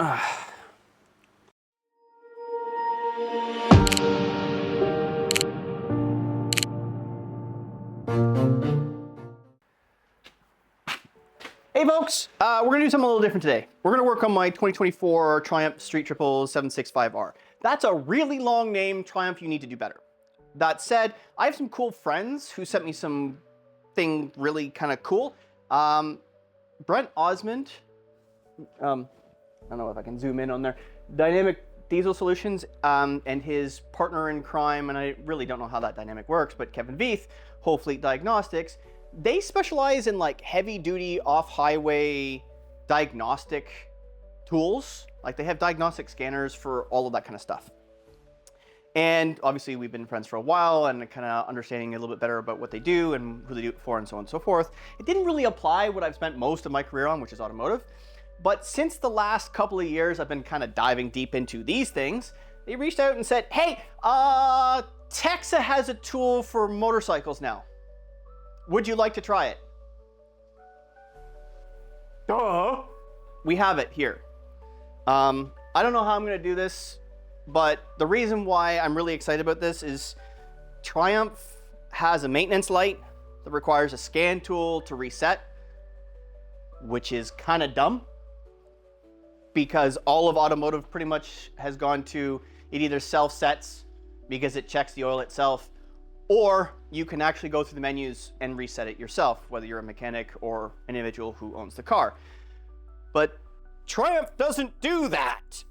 Hey folks, we're gonna do something a little different today. We're gonna work on my 2024 Triumph Street Triple 765R. That's a really long name, Triumph, you need to do better. That said, I have some cool friends who sent me something really kind of cool. Brent, Osmond, I don't know if I can zoom in on there, Dynamic Diesel Solutions, and his partner in crime, and I really don't know how that dynamic works, but Kevin Veith, Whole Fleet Diagnostics, they specialize in like heavy duty off-highway diagnostic tools. Like they have diagnostic scanners for all of that kind of stuff. And obviously we've been friends for a while and kind of understanding a little bit better about what they do and who they do it for and so on and so forth. It didn't really apply what I've spent most of my career on, which is automotive. But since the last couple of years, I've been kind of diving deep into these things. They reached out and said, hey, TEXA has a tool for motorcycles now. Would you like to try it? Duh. We have it here. I don't know how I'm gonna do this, but the reason why I'm really excited about this is Triumph has a maintenance light that requires a scan tool to reset, which is kind of dumb because all of automotive pretty much has gone to it either self-sets because it checks the oil itself, or you can actually go through the menus and reset it yourself, whether you're a mechanic or an individual who owns the car. But Triumph doesn't do that.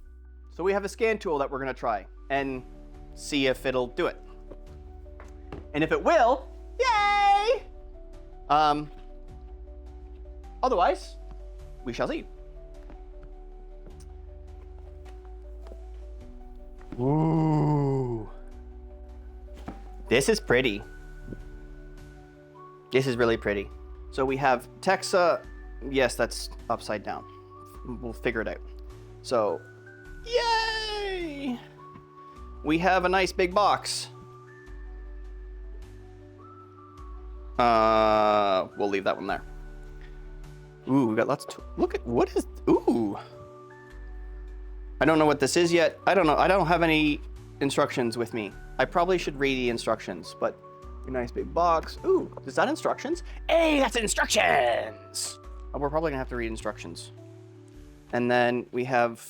So we have a scan tool that we're gonna try and see if it'll do it. And if it will, yay! Otherwise, we shall see. Ooh. This is pretty. This is really pretty. So we have TEXA. Yes, that's upside down. We'll figure it out. So, yay! We have a nice big box. We'll leave that one there. Ooh, we got lots of, look at, what is, ooh. I don't know what this is yet. I don't know. I don't have any instructions with me. I probably should read the instructions, but a nice big box. Ooh, is that instructions? Hey, that's instructions! Oh, we're probably gonna have to read instructions. And then we have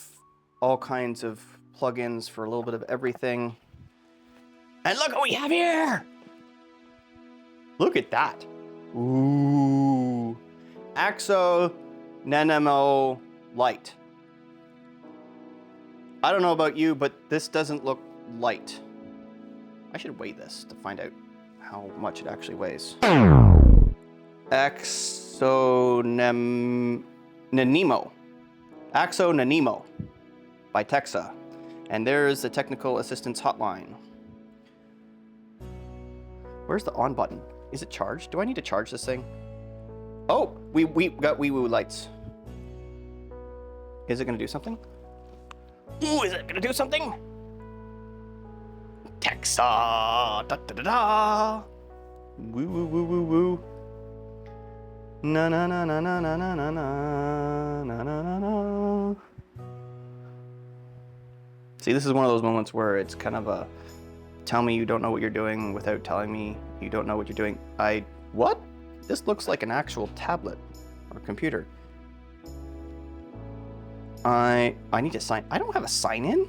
all kinds of plugins for a little bit of everything. And look what we have here! Look at that. Ooh. Axo Nanamo Light. I don't know about you, but this doesn't look light. I should weigh this to find out how much it actually weighs. Axo Nanimo by TEXA. And there's the technical assistance hotline. Where's the on button? Is it charged? Do I need to charge this thing? Oh, we got wee woo lights. Is it gonna do something? Ooh, is it gonna do something? TEXA, da da da da. Woo woo woo woo woo. Na na na na na na na na na na na na. See, this is one of those moments where it's kind of a tell me you don't know what you're doing without telling me you don't know what you're doing. What? This looks like an actual tablet or computer. I need to sign. I don't have a sign in.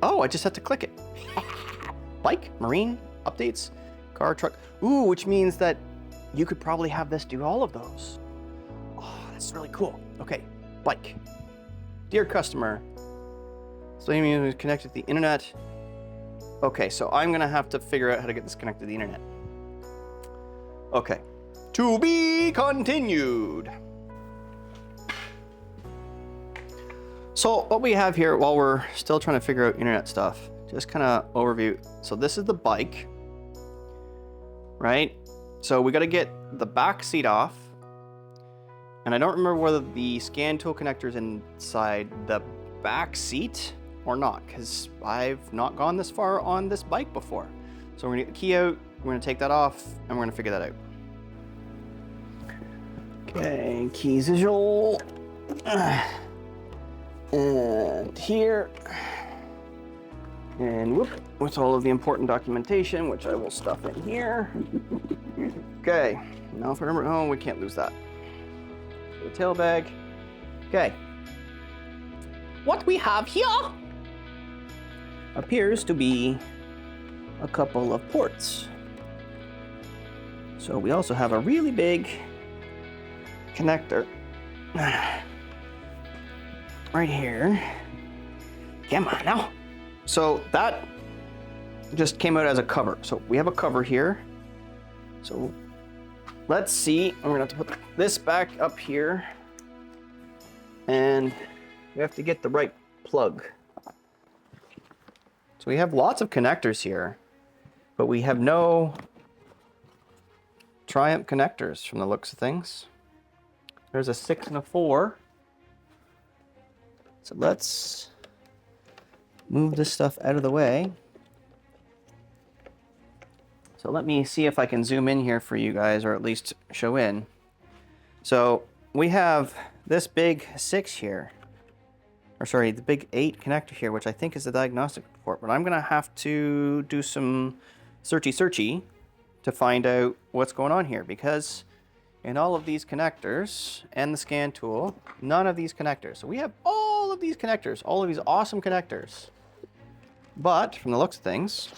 Oh, I just have to click it. Bike, marine, updates, car, truck. Ooh, which means that you could probably have this do all of those. Oh, that's really cool. Okay, bike. Dear customer, Slaying is connected to the internet. Okay, so I'm gonna have to figure out how to get this connected to the internet. Okay, to be continued. So what we have here, while we're still trying to figure out internet stuff, just kind of overview. So this is the bike, right? So we got to get the back seat off. And I don't remember whether the scan tool connector is inside the back seat or not, because I've not gone this far on this bike before. So we're gonna get the key out, we're gonna take that off, and we're gonna figure that out. Okay, keys visual. And here. And whoop, with all of the important documentation, which I will stuff in here. Okay, now if I remember, oh, we can't lose that. The tail bag. Okay. What we have here appears to be a couple of ports. So we also have a really big connector right here. Come on now. So that just came out as a cover. So we have a cover here. So let's see. I'm gonna have to put this back up here. And we have to get the right plug. So we have lots of connectors here, but we have no Triumph connectors from the looks of things. There's a 6 and a 4. So let's move this stuff out of the way. So let me see if I can zoom in here for you guys, or at least show in. So we have this big 6 here, or sorry, the big 8 connector here, which I think is the diagnostic port, but I'm gonna have to do some searchy to find out what's going on here, because in all of these connectors and the scan tool, none of these connectors. So we have all of these connectors, all of these awesome connectors. But from the looks of things,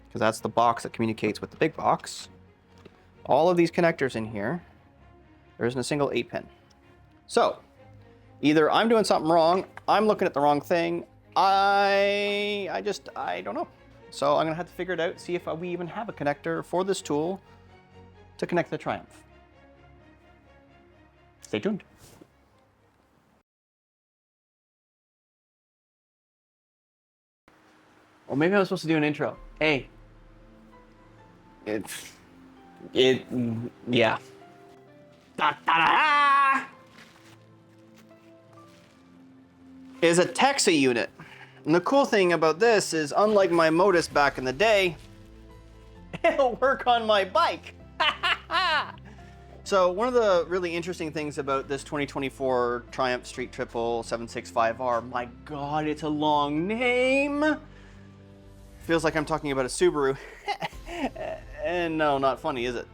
because that's the box that communicates with the big box, all of these connectors in here, there isn't a single 8-pin. So either I'm doing something wrong, I'm looking at the wrong thing, I don't know. So I'm gonna have to figure it out, see if we even have a connector for this tool to connect the Triumph. Stay tuned. Or maybe I was supposed to do an intro. Hey. Yeah. Da, da, da, is a TEXA unit. And the cool thing about this is, unlike my Modus back in the day, it'll work on my bike. So one of the really interesting things about this 2024 Triumph Street Triple 765R, my God, it's a long name. Feels like I'm talking about a Subaru. And no, not funny, is it?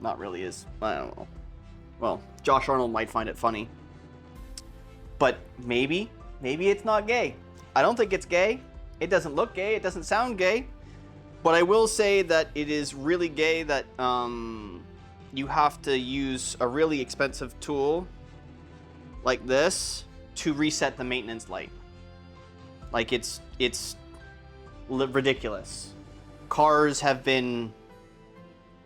Not really is. I don't know. Well, Josh Arnold might find it funny. But maybe it's not gay. I don't think it's gay. It doesn't look gay. It doesn't sound gay. But I will say that it is really gay that you have to use a really expensive tool like this to reset the maintenance light. Like it's ridiculous. Cars have been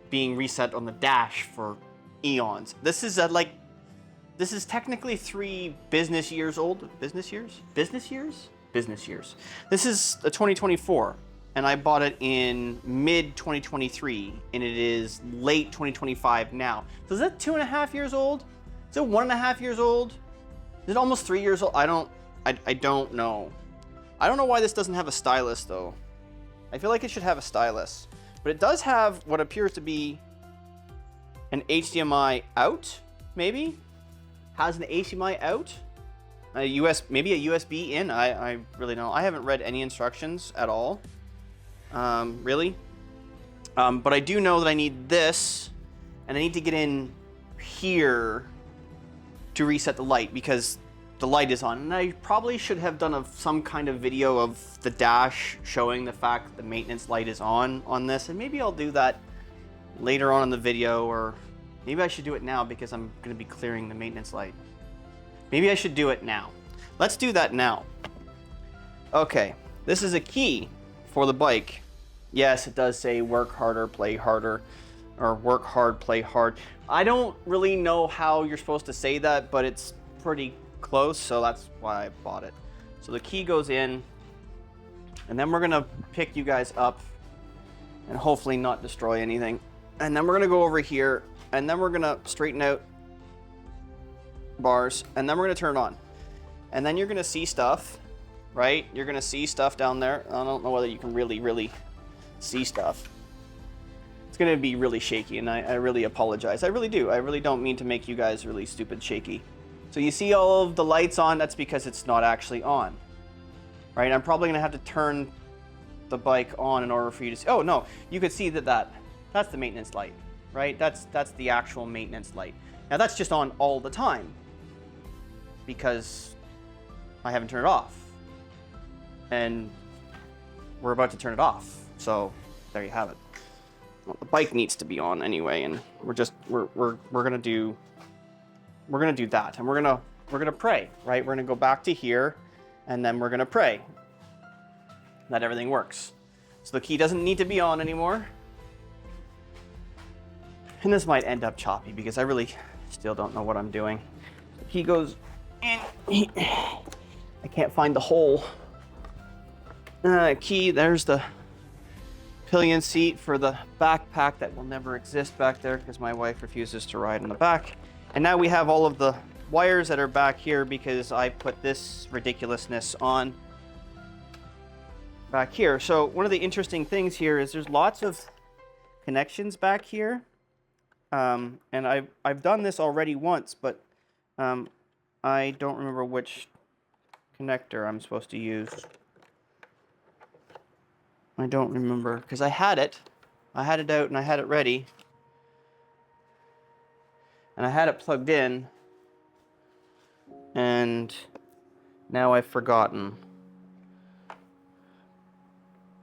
being reset on the dash for eons. This is technically 3 business years old. Business years? Business years? Business years. This is a 2024, and I bought it in mid 2023, and it is late 2025 now. So is that 2.5 years old? Is it 1.5 years old? Is it almost 3 years old? I don't know. I don't know why this doesn't have a stylus though. I feel like it should have a stylus, but it does have what appears to be an HDMI out, maybe? Has an HDMI out? Maybe a USB in? I really don't know. I haven't read any instructions at all, really. But I do know that I need this, and I need to get in here to reset the light because the light is on. And I probably should have done some kind of video of the dash showing the fact that the maintenance light is on this, and maybe I'll do that later on in the video, or maybe I should do it now because I'm going to be clearing the maintenance light. Maybe I should do it now. Let's do that now. Okay, this is a key for the bike. Yes, it does say work harder, play harder, or work hard, play hard. I don't really know how you're supposed to say that, but it's pretty close, so that's why I bought it. So the key goes in, and then we're gonna pick you guys up and hopefully not destroy anything. And then we're gonna go over here, and then we're gonna straighten out bars, and then we're gonna turn it on. And then you're gonna see stuff, right? You're gonna see stuff down there. I don't know whether you can really see stuff. It's gonna be really shaky, and I really apologize. I really do. I really don't mean to make you guys really stupid shaky. So you see all of the lights on, that's because it's not actually on, right? I'm probably gonna have to turn the bike on in order for you to see. Oh no, you could see that's the maintenance light, right? That's the actual maintenance light. Now that's just on all the time because I haven't turned it off. And we're about to turn it off. So there you have it. Well, the bike needs to be on anyway, and we're gonna do that, and we're gonna pray, right? We're gonna go back to here, and then we're gonna pray that everything works. So the key doesn't need to be on anymore. And this might end up choppy because I really still don't know what I'm doing. The key goes in. I can't find the hole. Key, there's the pillion seat for the backpack that will never exist back there because my wife refuses to ride in the back. And now we have all of the wires that are back here because I put this ridiculousness on back here. So one of the interesting things here is there's lots of connections back here. And I've done this already once, but I don't remember which connector I'm supposed to use. I don't remember because I had it out and I had it ready. And I had it plugged in, and now I've forgotten.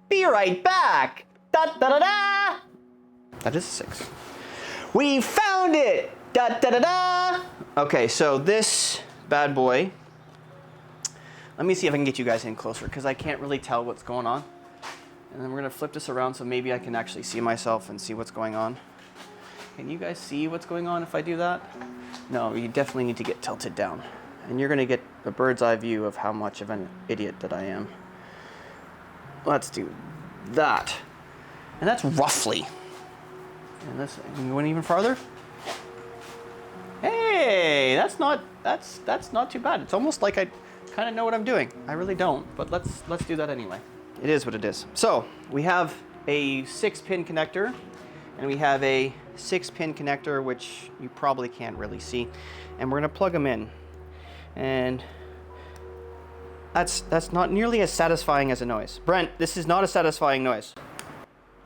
Be right back! Da da da da! That is a 6. We found it! Da da da da! Okay, so this bad boy. Let me see if I can get you guys in closer because I can't really tell what's going on. And then we're gonna flip this around so maybe I can actually see myself and see what's going on. Can you guys see what's going on if I do that? No, you definitely need to get tilted down. And you're gonna get a bird's eye view of how much of an idiot that I am. Let's do that. And that's roughly. And this, you went even farther? Hey, that's not too bad. It's almost like I kind of know what I'm doing. I really don't, but let's do that anyway. It is what it is. So we have a 6-pin connector, and we have a 6-pin connector, which you probably can't really see. And we're gonna plug them in. And that's not nearly as satisfying as a noise. Brent, this is not a satisfying noise.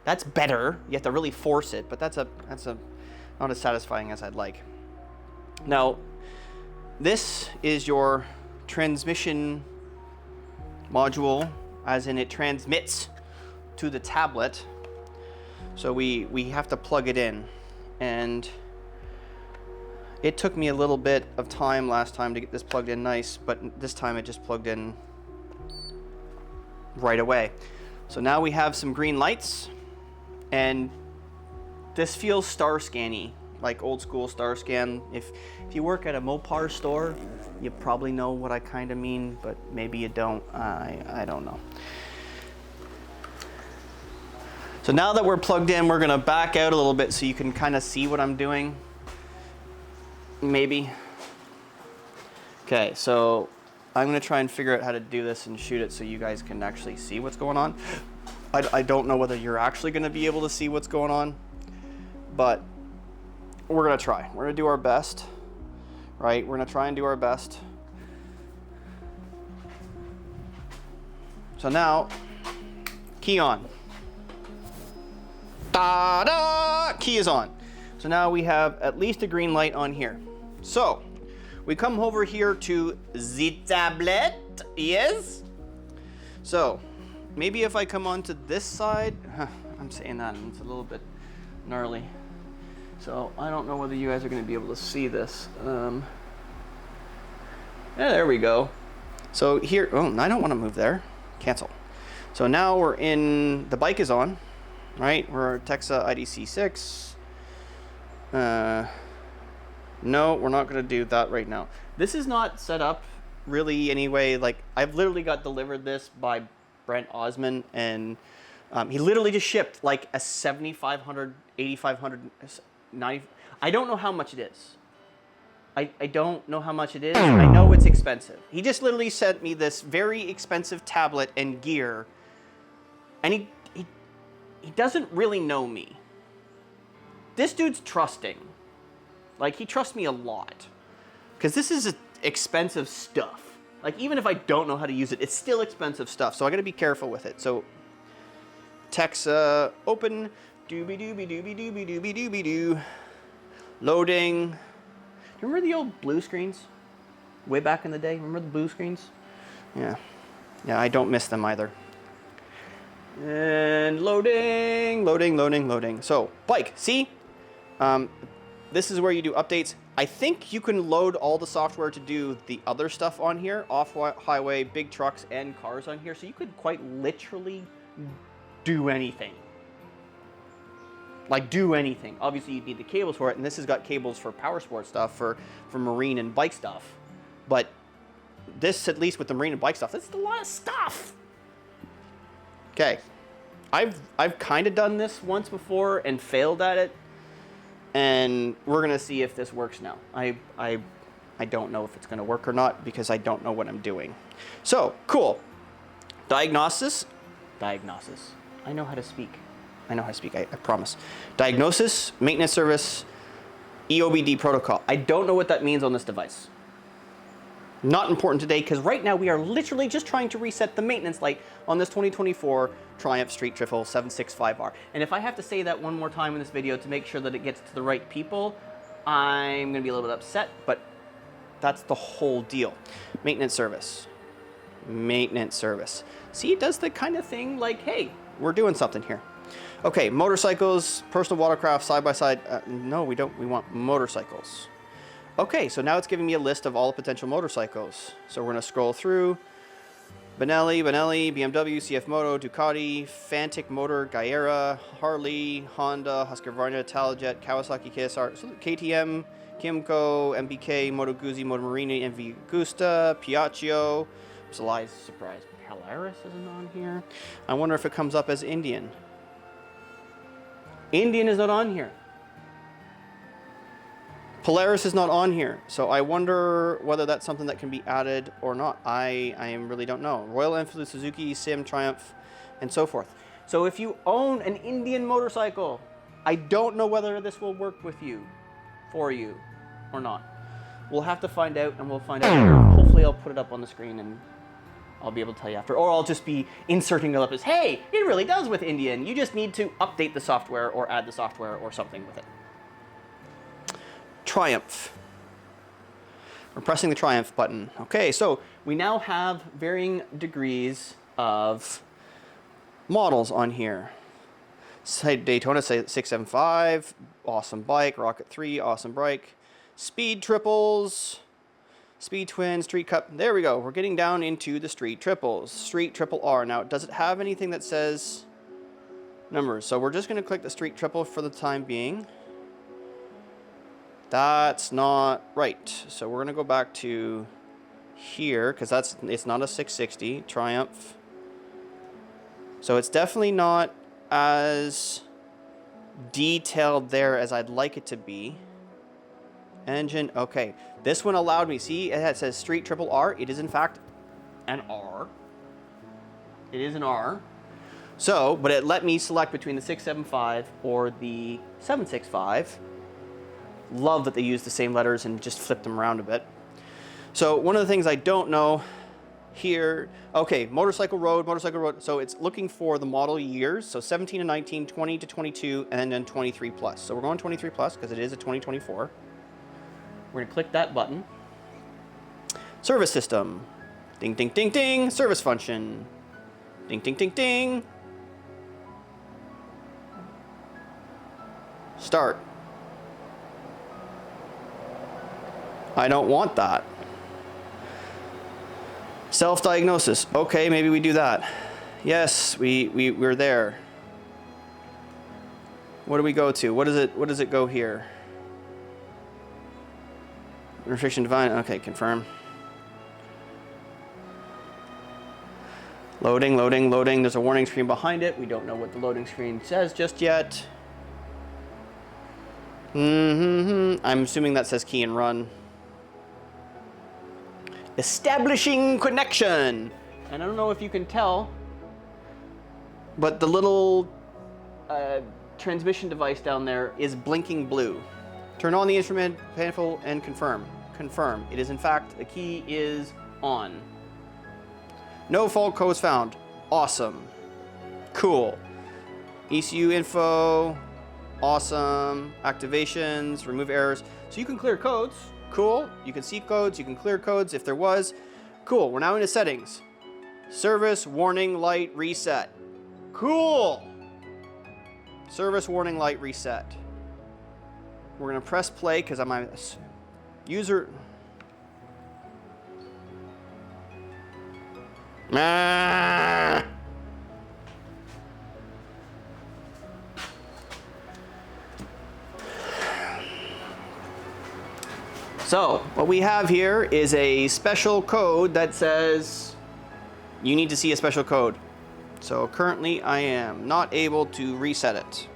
That's better. You have to really force it, but that's not as satisfying as I'd like. Now, this is your transmission module, as in it transmits to the tablet. So we have to plug it in, and it took me a little bit of time last time to get this plugged in nice, but this time it just plugged in right away. So now we have some green lights, and this feels star scanny, like old school star scan. If you work at a Mopar store, you probably know what I kind of mean, but maybe you don't. I don't know. So now that we're plugged in, we're gonna back out a little bit so you can kind of see what I'm doing. Maybe. Okay, so I'm gonna try and figure out how to do this and shoot it so you guys can actually see what's going on. I don't know whether you're actually gonna be able to see what's going on, but we're gonna try. We're gonna do our best, right? We're gonna try and do our best. So now, key on. Ta-da! Key is on. So now we have at least a green light on here. So we come over here to the tablet, yes? So maybe if I come onto this side, I'm saying that and it's a little bit gnarly. So I don't know whether you guys are gonna be able to see this. Yeah, there we go. So here, oh, I don't wanna move there. Cancel. So now we're in, the bike is on, right? We're TEXA IDC6. No, we're not gonna do that right now. This is not set up really anyway. Like, I've literally got delivered this by Brent Osmond, and he literally just shipped like a 7,500, 8,500, 90. I don't know how much it is. I don't know how much it is. I know it's expensive. He just literally sent me this very expensive tablet and gear, and he doesn't really know me. This dude's trusting. Like, he trusts me a lot. Because this is expensive stuff. Like, even if I don't know how to use it, it's still expensive stuff. So I gotta be careful with it. So TEXA open, doobie doobie doobie doobie doobie doobie doo. Loading. Do you remember the old blue screens? Way back in the day, remember the blue screens? Yeah. Yeah, I don't miss them either. And loading, loading, loading, loading. So, bike, see? This is where you do updates. I think you can load all the software to do the other stuff on here, off-highway, big trucks, and cars on here. So you could quite literally do anything. Like, do anything. Obviously, you'd need the cables for it, and this has got cables for power sport stuff, for marine and bike stuff. But this, at least with the marine and bike stuff, that's a lot of stuff. Okay, I've kind of done this once before and failed at it, and we're gonna see if this works now. I don't know if it's gonna work or not because I don't know what I'm doing. So cool. Diagnosis. I know how to speak. I promise. Diagnosis, maintenance service, EOBD protocol. I don't know what that means on this device. Not important today, because right now we are literally just trying to reset the maintenance light on this 2024 Triumph Street Triple 765R. And if I have to say that one more time in this video to make sure that it gets to the right people, I'm gonna be a little bit upset, but that's the whole deal. Maintenance service. Maintenance service. See, it does the kind of thing like, hey, we're doing something here. Okay, motorcycles, personal watercraft, side-by-side. No, we don't, we want motorcycles. Okay, so now it's giving me a list of all the potential motorcycles. So we're gonna scroll through. Benelli, BMW, CF Moto, Ducati, Fantic Motor, Gaera, Harley, Honda, Husqvarna, Talajet, Kawasaki, KSR, KTM, Kimco, MBK, Moto Guzzi, Moto Marini, MV Gusta, Piaggio. Surprise, Polaris isn't on here. I wonder if it comes up as Indian. Indian is not on here. Polaris is not on here, so I wonder whether that's something that can be added or not. I really don't know. Royal Enfield, Suzuki, Sim, Triumph, and so forth. So if you own an Indian motorcycle, I don't know whether this will work with you, for you, or not. We'll have to find out, and we'll find out. Hopefully I'll put it up on the screen, and I'll be able to tell you after. Or I'll just be inserting it up as, hey, it really does with Indian. You just need to update the software or add the software or something with it. Triumph. We're pressing the Triumph button. Okay, so we now have varying degrees of models on here. Daytona 675, awesome bike. Rocket 3, awesome bike. Speed triples, Speed Twin, Street Cup. There we go. We're getting down into the Street Triples. Street Triple R. Now, does it have anything that says numbers? So we're just going to click the Street Triple for the time being. That's not right. So we're gonna go back to here because it's not a 660 Triumph. So it's definitely not as detailed there as I'd like it to be. Engine, okay. This one allowed me, see, it says Street Triple R. It is in fact an R. It is an R. So, but it let me select between the 675 or the 765. Love that they use the same letters and just flip them around a bit. So one of the things I don't know here, okay, motorcycle road. So it's looking for the model years. So 17 to 19, 20 to 22, and then 23 plus. So we're going 23 plus because it is a 2024. We're gonna click that button. Service system. Ding, ding, ding, ding. Service function. Ding, ding, ding, ding. Start. I don't want that. Self-diagnosis. Okay, maybe we do that. Yes, we're there. What do we go to? What does it go here? Restriction defined. Okay, confirm. Loading, loading, loading. There's a warning screen behind it. We don't know what the loading screen says just yet. I'm assuming that says key and run. Establishing connection. And I don't know if you can tell, but the little transmission device down there is blinking blue. Turn on the instrument panel and confirm. confirm. It is in fact, the key is on. No fault codes found. Awesome. Cool. ECU info. Awesome. Activations, remove errors. So you can clear codes. Cool. You can see codes, you can clear codes if there was. Cool. We're now into settings. Service warning light reset. Cool. Service warning light reset. We're gonna press play because I'm a user. So what we have here is a special code that says you need to see a special code. So currently I am not able to reset it.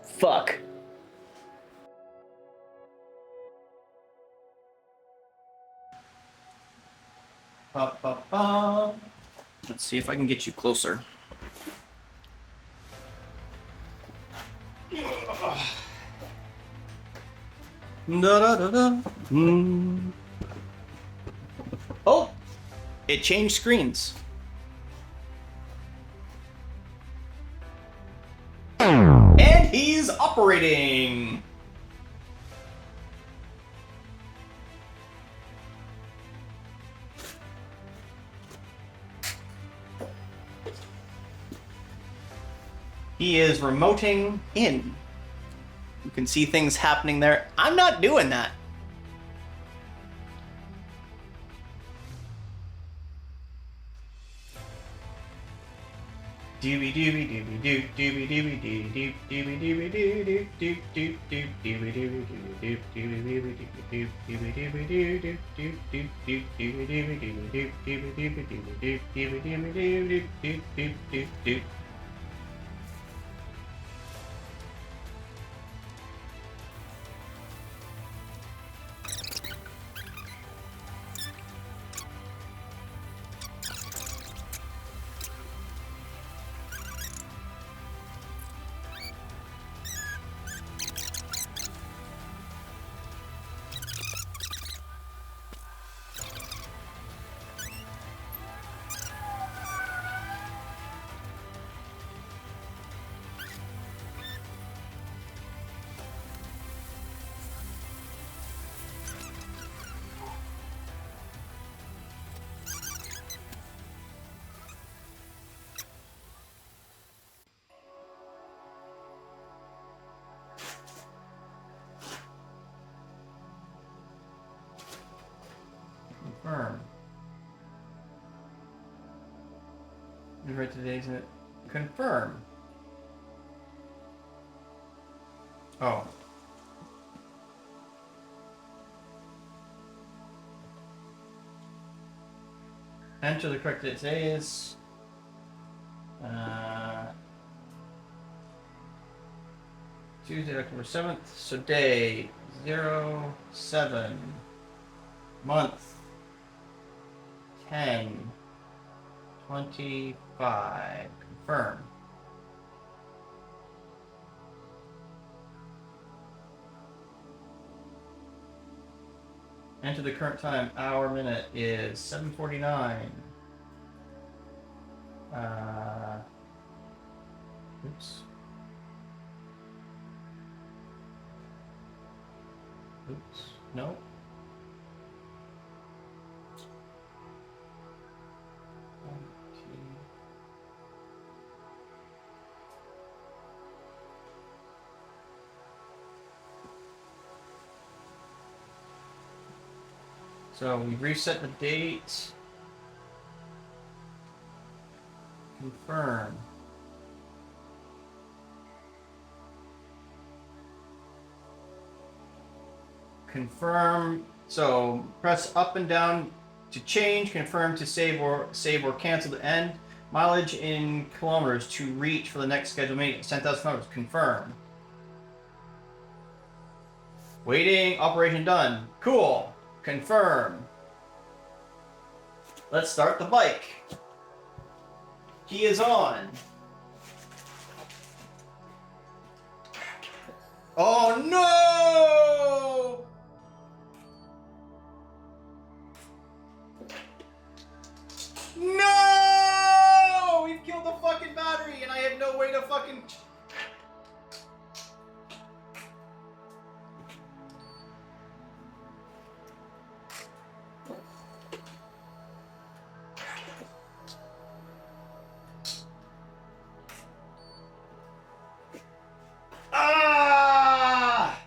Fuck. Let's see if I can get you closer. Oh, it changed screens. And he's operating. He is remoting in. You can see things happening there. I'm not doing that. Doobie doobie doobie doo doobie doobie doo doo doobie doobie doo doo doo doo doo doobie doobie doo doo doobie doobie doo doo doobie doobie doo doo doobie doobie doo doobie doobie doo doobie doobie doo doo doo doo doo. Confirm. Right today, isn't it? Confirm. Oh. Enter the correct date. Today is Tuesday, October 7th. So day 07, month 10, 25. Confirm. Enter the current time. Hour minute is 7:49. Oops. Oops. No. So we reset the date. Confirm. Confirm. So press up and down to change. Confirm to save or cancel to end. Mileage in kilometers to reach for the next scheduled meeting. 10,000 kilometers. Confirm. Waiting. Operation done. Cool. Confirm. Let's start the bike. He is on. Oh no! No! We've killed the fucking battery and I had no way to fucking... Ah!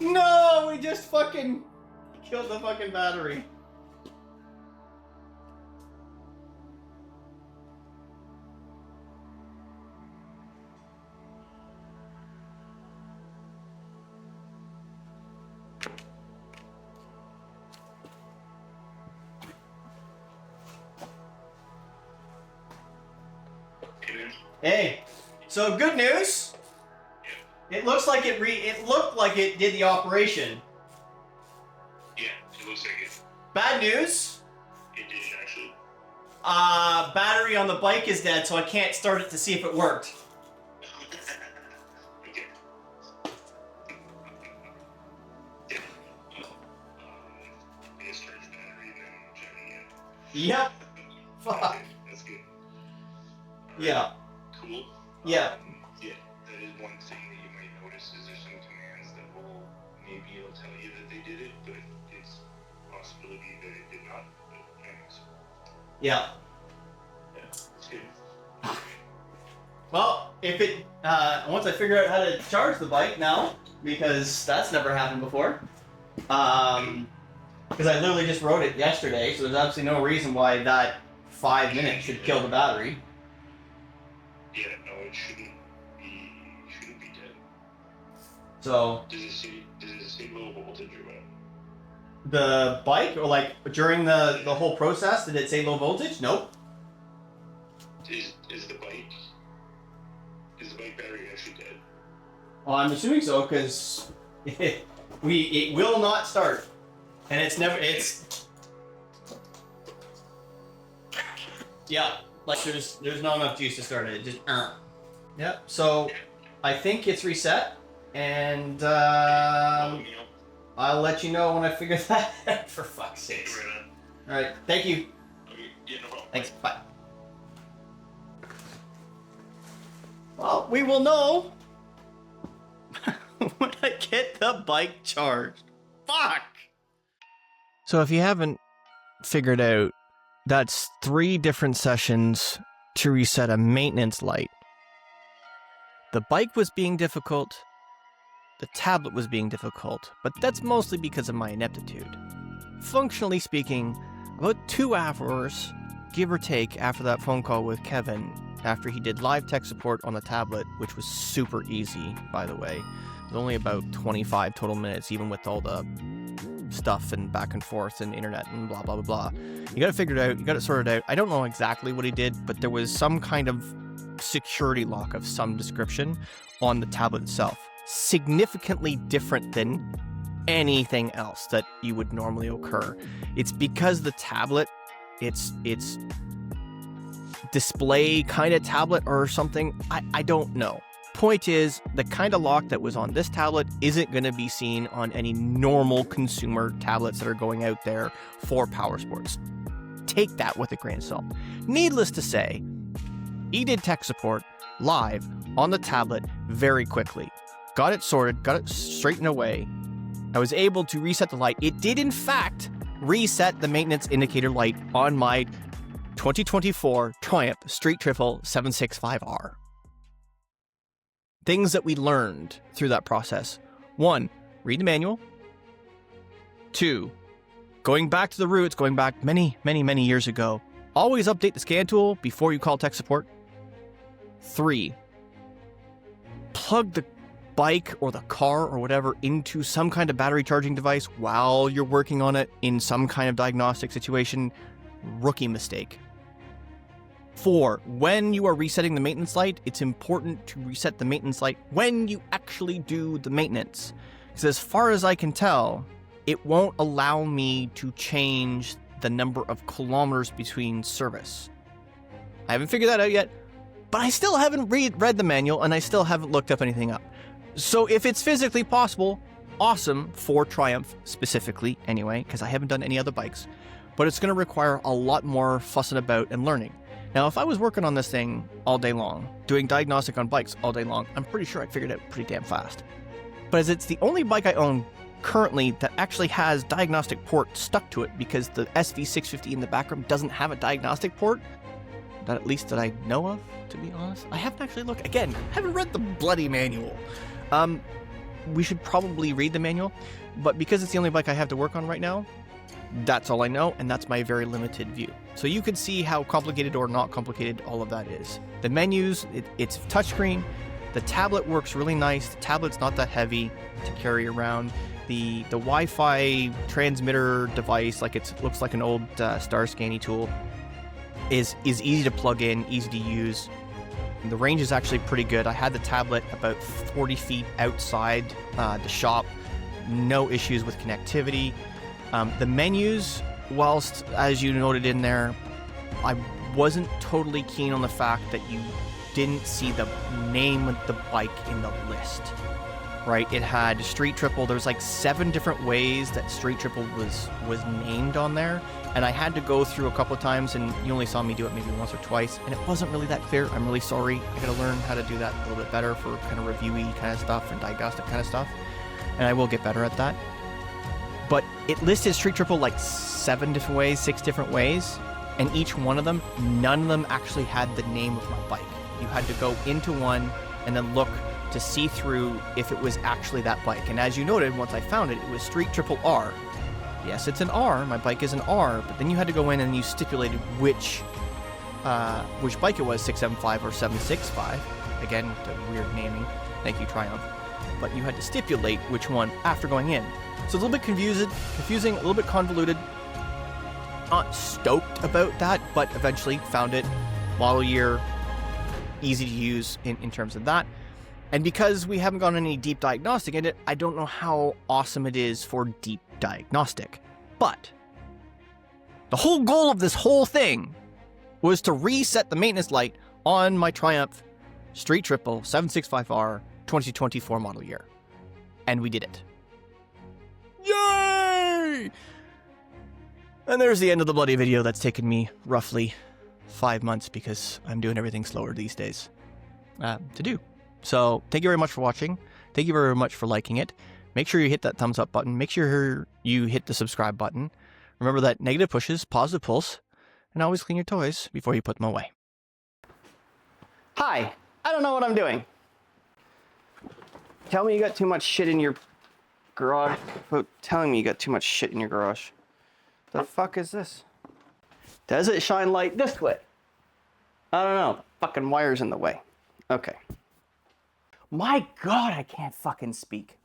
No, we just fucking killed the fucking battery. Hey, so good news. It looks like it looked like it did the operation. Yeah, it looks like it. Bad news. It did actually. Battery on the bike is dead, so I can't start it to see if it worked. Okay. Yeah. Discharge battery and then jetting it. Yep. Fuck. Okay, that's good. Alright. Yeah. Cool. Yeah. Yeah, that is one thing that you might notice is there's some commands that will, maybe it'll tell you that they did it, but it's a possibility that it did not. But anyways, Yeah. yeah, it's good. Well, if it once I figure out how to charge the bike now, because that's never happened before. Because I literally just wrote it yesterday, so there's absolutely no reason why that 5 minutes should kill the battery. Yeah, no, it shouldn't be dead. So Does it say low voltage or what? the bike, or like during the whole process, did it say low voltage? Nope. Is the bike battery actually dead? Well, I'm assuming so, because it will not start, and yeah, like there's not enough juice to start it. It just Yep. So I think it's reset, and I'll let you know when I figure that out. For fuck's sake. Right on. All right. Thank you. Okay, yeah, no problem. Thanks. Bye. Well, we will know when I get the bike charged. Fuck! So if you haven't figured out, that's 3 different sessions to reset a maintenance light. The bike was being difficult, the tablet was being difficult, but that's mostly because of my ineptitude. Functionally speaking, about 2 hours, give or take, after that phone call with Kevin, after he did live tech support on the tablet, which was super easy, by the way. It was only about 25 total minutes, even with all the stuff and back and forth and internet and blah, blah, blah, blah. You got it figured out, you got it sorted out. I don't know exactly what he did, but there was some kind of security lock of some description on the tablet itself. Significantly different than anything else that you would normally occur. It's because the tablet, it's display kind of tablet or something. I don't know. Point is, the kind of lock that was on this tablet isn't going to be seen on any normal consumer tablets that are going out there for power sports. Take that with a grain of salt. Needless to say, he did tech support live on the tablet very quickly. Got it sorted, got it straightened away. I was able to reset the light. It did, in fact, reset the maintenance indicator light on my 2024 Triumph Street Triple 765R. Things that we learned through that process. 1, read the manual. 2, going back to the roots, going back many, many, many years ago, always update the scan tool before you call tech support. 3, plug the bike or the car or whatever into some kind of battery charging device while you're working on it in some kind of diagnostic situation. Rookie mistake. 4, when you are resetting the maintenance light, it's important to reset the maintenance light when you actually do the maintenance. Because as far as I can tell, it won't allow me to change the number of kilometers between service. I haven't figured that out yet, but I still haven't read the manual, and I still haven't looked up anything up. So if it's physically possible, awesome, for Triumph specifically anyway, because I haven't done any other bikes, but it's going to require a lot more fussing about and learning. Now, if I was working on this thing all day long, doing diagnostic on bikes all day long, I'm pretty sure I'd figure it out pretty damn fast. But as it's the only bike I own currently that actually has diagnostic port stuck to it, because the SV650 in the background doesn't have a diagnostic port, that at least that I know of, to be honest. I haven't actually looked. Again, I haven't read the bloody manual. We should probably read the manual, but because it's the only bike I have to work on right now, that's all I know, and that's my very limited view. So you can see how complicated or not complicated all of that is. The menus, it's touchscreen. The tablet works really nice. The tablet's not that heavy to carry around. The Wi-Fi transmitter device, like it looks like an old star scanning tool, is easy to plug in, easy to use. The range is actually pretty good. I had the tablet about 40 feet outside the shop. No issues with connectivity. The menus, whilst, as you noted in there, I wasn't totally keen on the fact that you didn't see the name of the bike in the list, right? It had Street Triple. There's like 7 different ways that Street Triple was named on there, and I had to go through a couple of times, and you only saw me do it maybe once or twice, and it wasn't really that clear. I'm really sorry. I gotta learn how to do that a little bit better for kind of reviewy kind of stuff and diagnostic kind of stuff, and I will get better at that. But it listed Street Triple like 7 different ways, 6 different ways, and each one of them, none of them actually had the name of my bike. You had to go into one and then look to see through if it was actually that bike. And as you noted, once I found it, it was Street Triple R. Yes, it's an R. My bike is an R, but then you had to go in and you stipulated which bike it was, 675 or 765. Again, with the weird naming. Thank you, Triumph. But you had to stipulate which one after going in. So it's a little bit confusing, a little bit convoluted. Not stoked about that, but eventually found it. Model year, easy to use in terms of that. And because we haven't gone any deep diagnostic in it, I don't know how awesome it is for deep diagnostic. But the whole goal of this whole thing was to reset the maintenance light on my Triumph Street Triple 765R 2024 model year. And we did it. Yay! And there's the end of the bloody video. That's taken me roughly 5 months because I'm doing everything slower these days to do. So thank you very much for watching. Thank you very much for liking it. Make sure you hit that thumbs up button. Make sure you hit the subscribe button. Remember that negative pushes, positive pulse, and always clean your toys before you put them away. Hi, I don't know what I'm doing. Tell me you got too much shit in your garage. Quote, telling me you got too much shit in your garage. The fuck is this? Does it shine light this way? I don't know. The fucking wire's in the way. Okay. My God, I can't fucking speak.